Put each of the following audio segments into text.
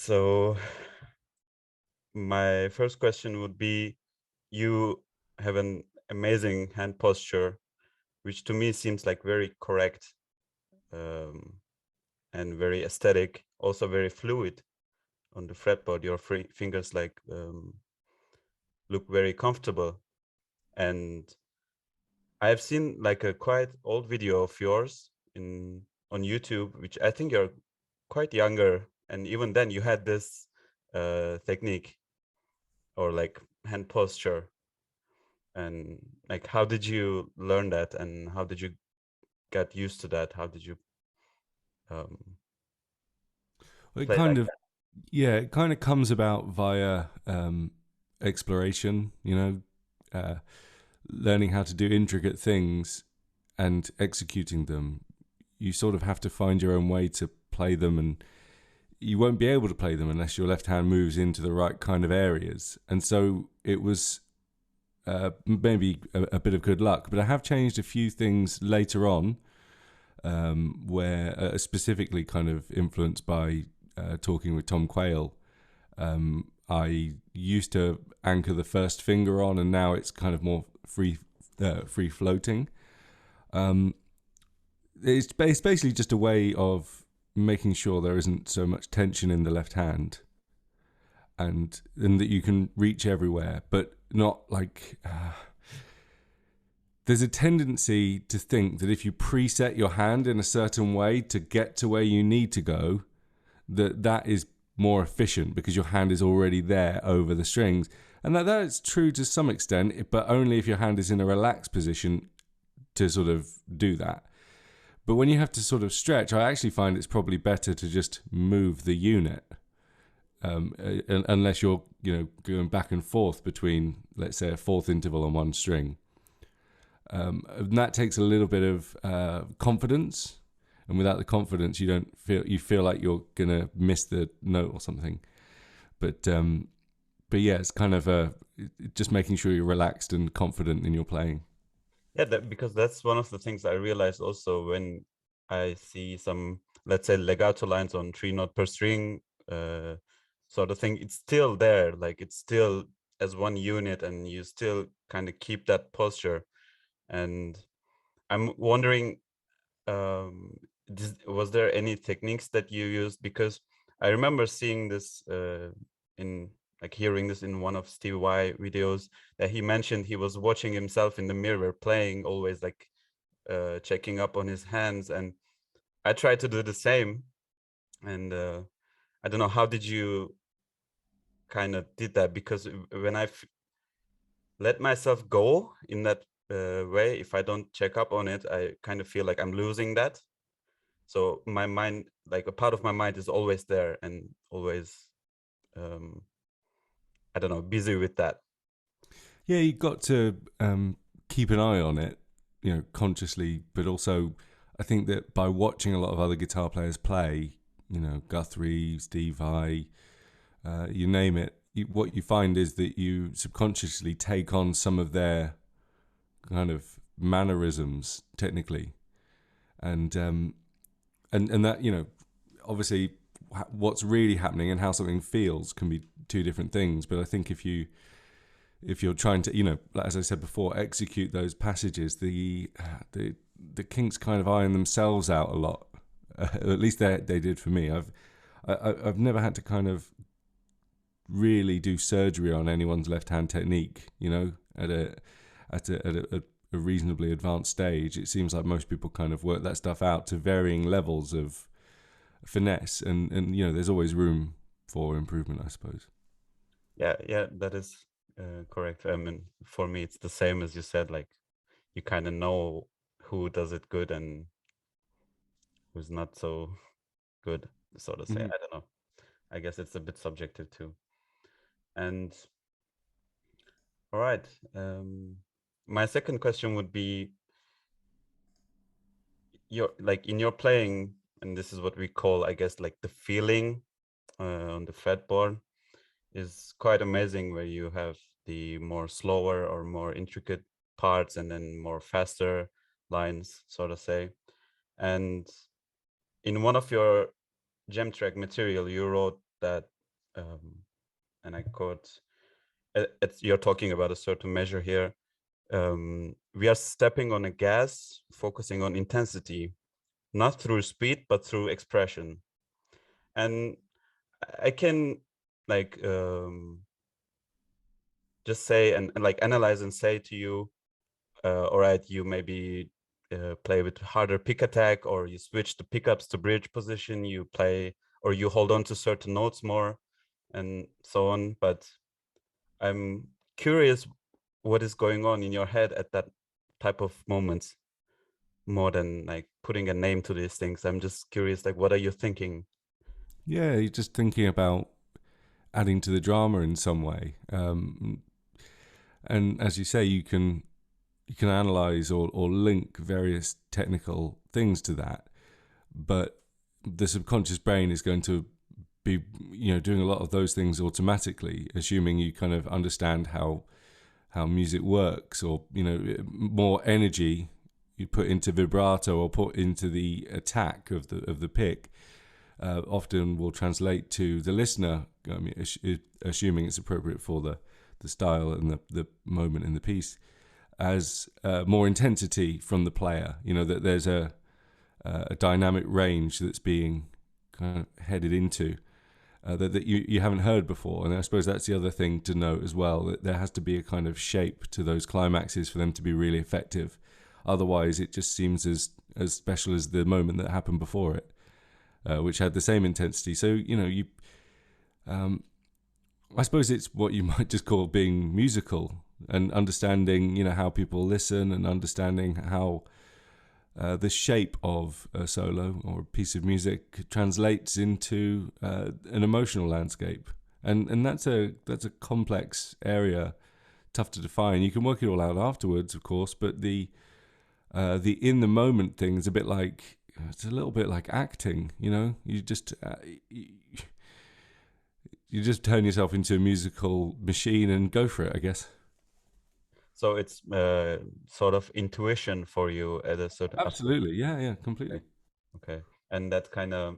So my first question would be, you have an amazing hand posture, which to me seems like very correct, um, and very aesthetic, also very fluid on the fretboard. Your fingers look very comfortable. And I have seen like a quite old video of yours in on YouTube, which I think you're quite younger, and even then you had this technique or like hand posture. And like, how did you learn that, and how did you get used to that? How did you um, Well, play like that? it kind of comes about via exploration, uh, learning how to do intricate things and executing them. You sort of have to find your own way to play them, and you won't be able to play them unless your left hand moves into the right kind of areas. And so it was maybe a bit of good luck, but I have changed a few things later on, where specifically kind of influenced by talking with Tom Quayle. I used to anchor the first finger on, and now it's kind of more free floating. Um, it's basically just a way of making sure there isn't so much tension in the left hand, and that you can reach everywhere, but not like. There's a tendency to think that if you preset your hand in a certain way to get to where you need to go, that is more efficient because your hand is already there over the strings. And that is true to some extent, but only if your hand is in a relaxed position to sort of do that. But when you have to sort of stretch, I actually find it's probably better to just move the unit, unless you're going back and forth between, let's say, a fourth interval on one string. And that takes a little bit of confidence, and without the confidence, you feel like you're gonna miss the note or something. But yeah, it's kind of just making sure you're relaxed and confident in your playing. Yeah, because that's one of the things I realized also when I see some, let's say, legato lines on 3 note per string, sort of thing. It's still there, like it's still as one unit, and you still kind of keep that posture. And I'm wondering, um, was there any techniques that you used? Because I remember seeing this in like hearing this in one of Stevie Y videos, that he mentioned he was watching himself in the mirror playing, always like checking up on his hands. And I tried to do the same. And I don't know, how did you kind of did that? Because when let myself go in that way, if I don't check up on it, I kind of feel like I'm losing that. So my mind, like a part of my mind, is always there and always, um, I don't know, busy with that. Yeah, you've got to keep an eye on it, consciously, but also I think that by watching a lot of other guitar players play, Guthrie, Steve Vai, you name it, what you find is that you subconsciously take on some of their kind of mannerisms technically, and and that obviously what's really happening and how something feels can be two different things. But I think if you're trying to, as I said before, execute those passages, the kinks kind of iron themselves out a lot. At least they did for me. I've never had to kind of really do surgery on anyone's left hand technique. At a reasonably advanced stage, it seems like most people kind of work that stuff out to varying levels of finesse, and there's always room for improvement, I suppose. Yeah, yeah, that is correct. I mean, for me, it's the same as you said. Like, you kind of know who does it good and who's not so good, so to say. Mm-hmm. I don't know. I guess it's a bit subjective too. And all right, my second question would be, your like in your playing, and this is what we call, I guess, like the feeling on the fretboard is quite amazing, where you have the more slower or more intricate parts and then more faster lines, so to say. And in one of your gem track material, you wrote that, and I quote, you're talking about a certain measure here. We are stepping on a gas, focusing on intensity, not through speed, but through expression. And I can like just say and like analyze and say to you, all right, you maybe play with harder pick attack, or you switch the pickups to bridge position, you play, or you hold on to certain notes more, and so on. But I'm curious what is going on in your head at that type of moments, more than like putting a name to these things. I'm just curious, like, what are you thinking? Yeah, you're just thinking about adding to the drama in some way. And as you say, you can analyze or link various technical things to that, but the subconscious brain is going to be doing a lot of those things automatically, assuming you kind of understand how music works, or more energy you put into vibrato or put into the attack of the pick often will translate to the listener. I mean, assuming it's appropriate for the style and the moment in the piece, as more intensity from the player. That there's a dynamic range that's being kind of headed into that you haven't heard before. And I suppose that's the other thing to note as well, that there has to be a kind of shape to those climaxes for them to be really effective. Otherwise, it just seems as special as the moment that happened before it, which had the same intensity. So, I suppose it's what you might just call being musical, and understanding, how people listen, and understanding how the shape of a solo or a piece of music translates into an emotional landscape, and that's a complex area, tough to define. You can work it all out afterwards, of course, but the in the moment thing is it's a little bit like acting. You just you just turn yourself into a musical machine and go for it, I guess. So it's sort of intuition for you at a certain. Absolutely, yeah, completely. Okay. Okay, and that kind of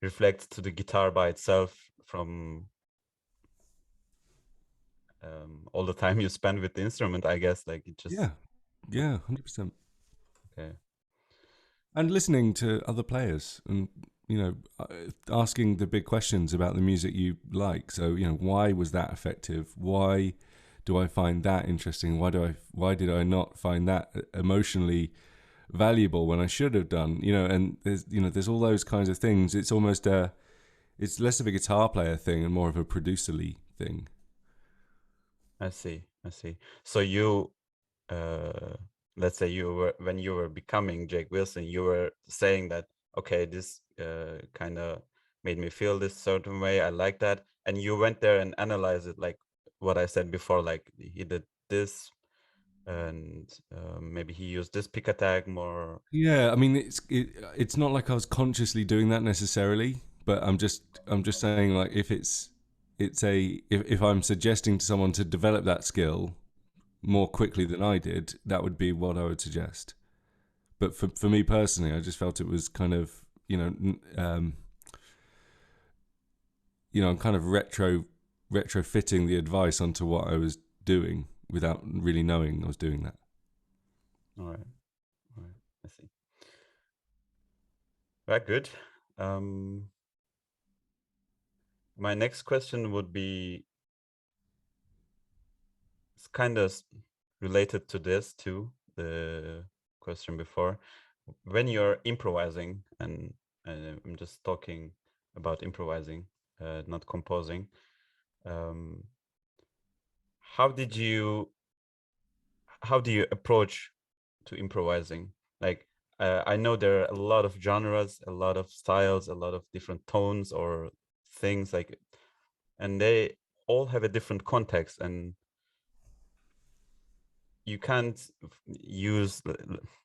reflects to the guitar by itself from all the time you spend with the instrument, I guess. Like it just. Yeah, 100%. Okay. And listening to other players, and asking the big questions about the music you like. So why was that effective? Why do I find that interesting? Why did I not find that emotionally valuable when I should have done? And there's all those kinds of things. It's almost it's less of a guitar player thing and more of a producerly thing. I see. So you, uh, let's say when you were becoming Jake Willson, you were saying that, okay, this kind of made me feel this certain way. I like that. And you went there and analyzed it, like what I said before, like he did this, and maybe he used this pick attack more. Yeah, I mean it's not like I was consciously doing that necessarily, but I'm just saying, like, if I'm suggesting to someone to develop that skill more quickly than I did, that would be what I would suggest. But for me personally, I just felt it was kind of I'm kind of retrofitting the advice onto what I was doing without really knowing I was doing that. All right. I see. Very good. My next question would be, it's kind of related to this too, the question before. When you're improvising, and I'm just talking about improvising, not composing, um, how do you approach to improvising? Like, I know there are a lot of genres, a lot of styles, a lot of different tones or things, like, and they all have a different context, and you can't use,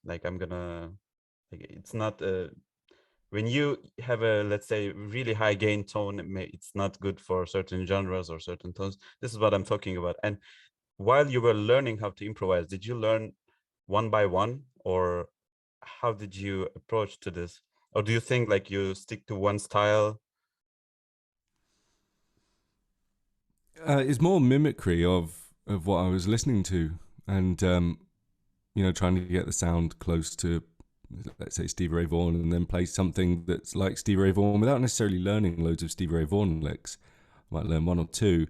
like, I'm gonna, like, it's not when you have a, let's say, really high gain tone, it's not good for certain genres or certain tones. This is what I'm talking about. And while you were learning how to improvise, did you learn one by one, or how did you approach to this? Or do you think like you stick to one style? It's more mimicry of what I was listening to, and trying to get the sound close to, let's say, Stevie Ray Vaughan, and then play something that's like Stevie Ray Vaughan without necessarily learning loads of Stevie Ray Vaughan licks. I might learn one or two,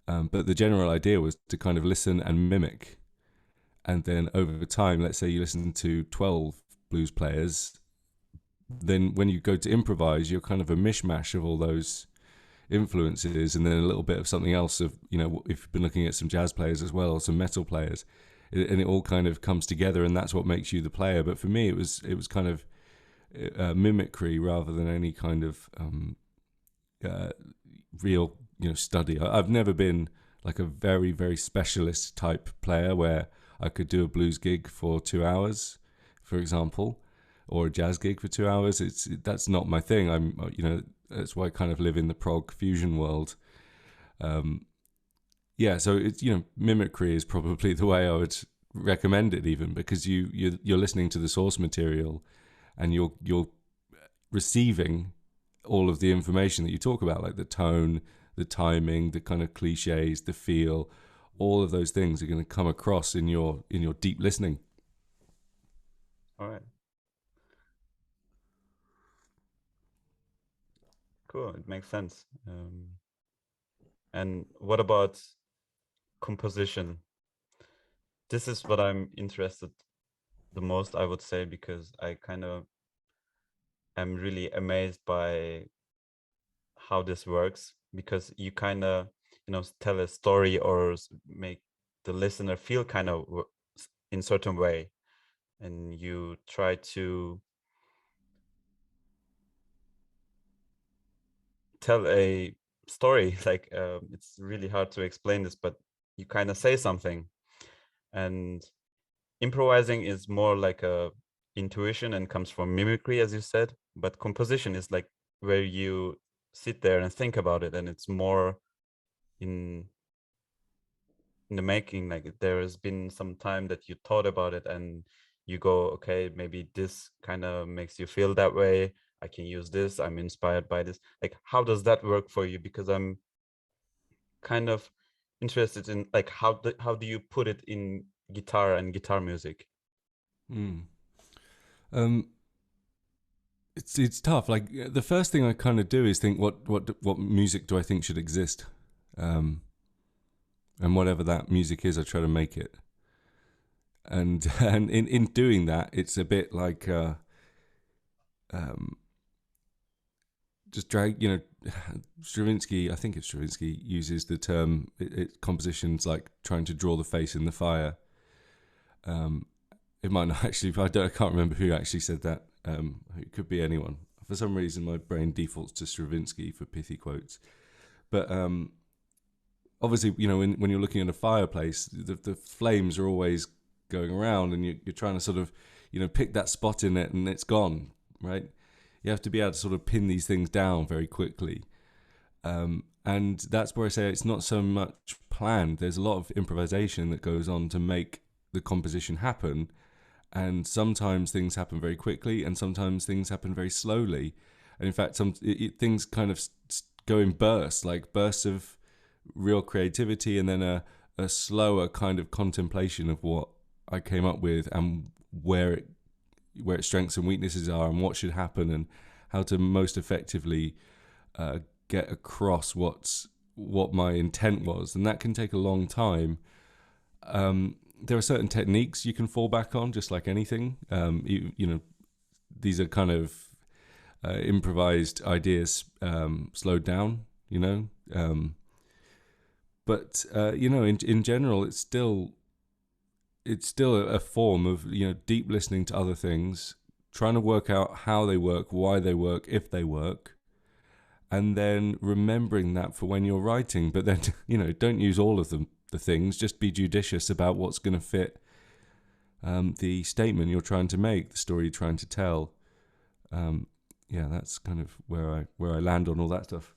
but the general idea was to kind of listen and mimic, and then over time, let's say you listen to 12 blues players, then when you go to improvise, you're kind of a mishmash of all those influences, and then a little bit of something else of, if you've been looking at some jazz players as well, or some metal players, and it all kind of comes together, and that's what makes you the player. But for me, it was kind of mimicry rather than any kind of real study. I've never been like a very, very specialist type player where I could do a blues gig for 2 hours, for example, or a jazz gig for 2 hours. That's not my thing. That's why I kind of live in the prog fusion world. So it's mimicry is probably the way I would recommend it, even because you're listening to the source material, and you're receiving all of the information that you talk about, like the tone, the timing, the kind of cliches, the feel. All of those things are going to come across in your deep listening. All right. Cool. It makes sense. And what about composition? This is what I'm interested the most, I would say, because I kind of am really amazed by how this works, because you kind of, tell a story or make the listener feel kind of in certain way, and you try to tell a story. Like it's really hard to explain this, but you kind of say something. And improvising is more like a intuition and comes from mimicry, as you said, but composition is like where you sit there and think about it, and it's more in the making. Like there has been some time that you thought about it, and you go, okay, maybe this kind of makes you feel that way. I can use this. I'm inspired by this. Like, how does that work for you? Because I'm kind of interested in like how do you put it in guitar and guitar music? Mm. It's tough. Like the first thing I kind of do is think what music do I think should exist, and whatever that music is, I try to make it. And and in doing that, it's a bit like um, just drag. Stravinsky. I think it's Stravinsky uses the term compositions like trying to draw the face in the fire. It might not actually. I can't remember who actually said that. It could be anyone. For some reason, my brain defaults to Stravinsky for pithy quotes. But obviously, when you're looking at a fireplace, the flames are always going around, and you're trying to sort of, pick that spot in it, and it's gone, right? You have to be able to sort of pin these things down very quickly. And that's where I say it's not so much planned. There's a lot of improvisation that goes on to make the composition happen. And sometimes things happen very quickly, and sometimes things happen very slowly. And in fact, things kind of go in bursts, like bursts of real creativity, and then a slower kind of contemplation of what I came up with, and where its strengths and weaknesses are, and what should happen, and how to most effectively get across what my intent was. And that can take a long time. There are certain techniques you can fall back on, just like anything. These are kind of improvised ideas slowed down, but in general, it's still a form of deep listening to other things, trying to work out how they work, why they work, if they work, and then remembering that for when you're writing. But then don't use all of the things. Just be judicious about what's going to fit the statement you're trying to make, the story you're trying to tell. That's kind of where I land on all that stuff.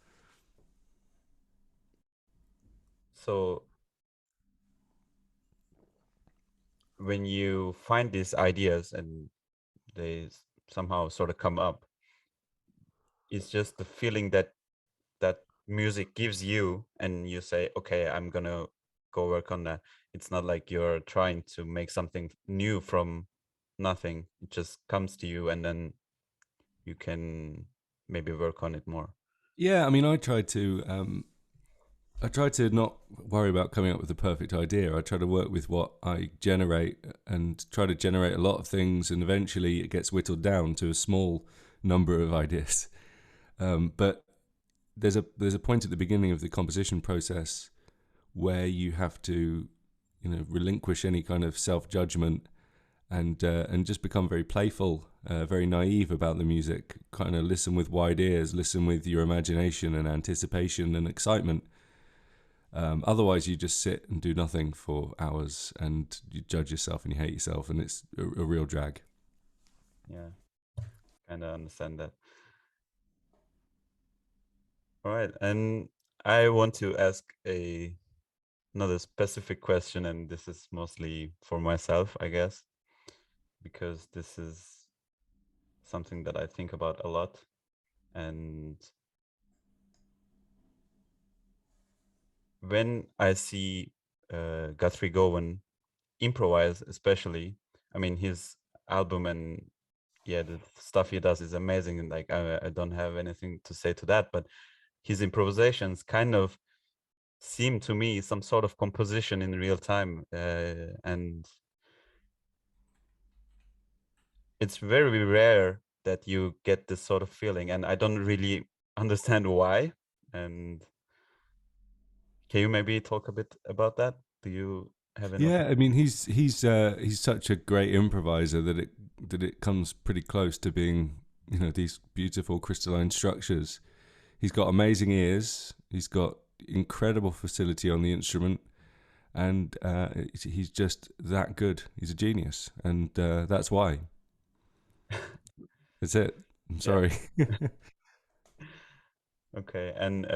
So when you find these ideas and they somehow sort of come up, it's just the feeling that music gives you and you say, okay, I'm gonna go work on that. It's not like you're trying to make something new from nothing. It just comes to you and then you can maybe work on it more. Yeah, I mean, I try to not worry about coming up with the perfect idea. I try to work with what I generate and try to generate a lot of things, and eventually it gets whittled down to a small number of ideas. But there's a point at the beginning of the composition process where you have to, relinquish any kind of self judgment and just become very playful, very naive about the music. Kind of listen with wide ears, listen with your imagination and anticipation and excitement. Otherwise, you just sit and do nothing for hours, and you judge yourself and you hate yourself, and it's a real drag. Yeah, kind of understand that. All right, and I want to ask another specific question, and this is mostly for myself, I guess, because this is something that I think about a lot. And when I see Guthrie Gowan improvise, especially, I mean, his album and yeah, the stuff he does is amazing. And like, I don't have anything to say to that, but his improvisations kind of seem to me some sort of composition in real time. And it's very rare that you get this sort of feeling. And I don't really understand why. And can you maybe talk a bit about that? Do you have an Yeah, opinion? I mean he's such a great improviser that it comes pretty close to being these beautiful crystalline structures. He's got amazing ears. He's got incredible facility on the instrument, and he's just that good. He's a genius, and that's why. That's it. I'm Yeah. sorry. Okay. And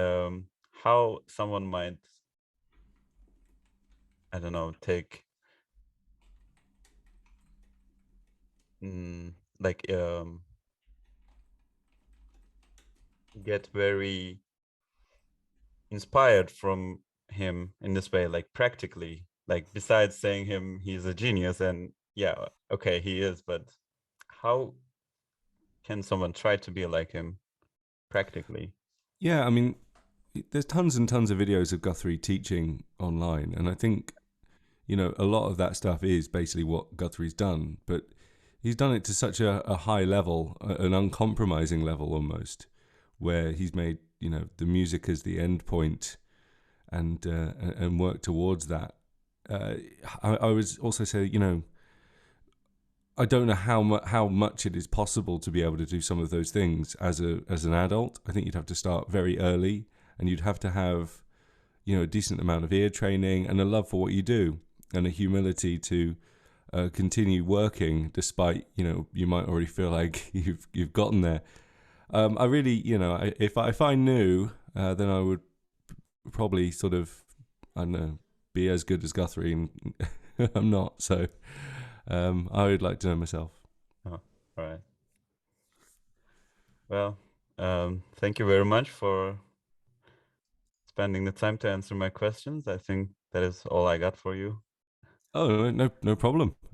how someone might, I don't know, take like get very inspired from him in this way, like practically, like besides saying him he's a genius and yeah, okay, he is, but how can someone try to be like him practically? Yeah, I mean, there's tons and tons of videos of Guthrie teaching online, and I think a lot of that stuff is basically what Guthrie's done, but he's done it to such a high level, an uncompromising level almost, where he's made the music as the end point and work towards that. I would also say I don't know how much it is possible to be able to do some of those things as an adult. I think you'd have to start very early, and you'd have to have a decent amount of ear training and a love for what you do, and a humility to continue working despite you might already feel like you've gotten there. I really if I knew, then I would probably sort of, I don't know, be as good as Guthrie, and I'm not. So I would like to know myself. Oh, all right. Well, thank you very much for spending the time to answer my questions. I think that is all I got for you. Oh, no problem.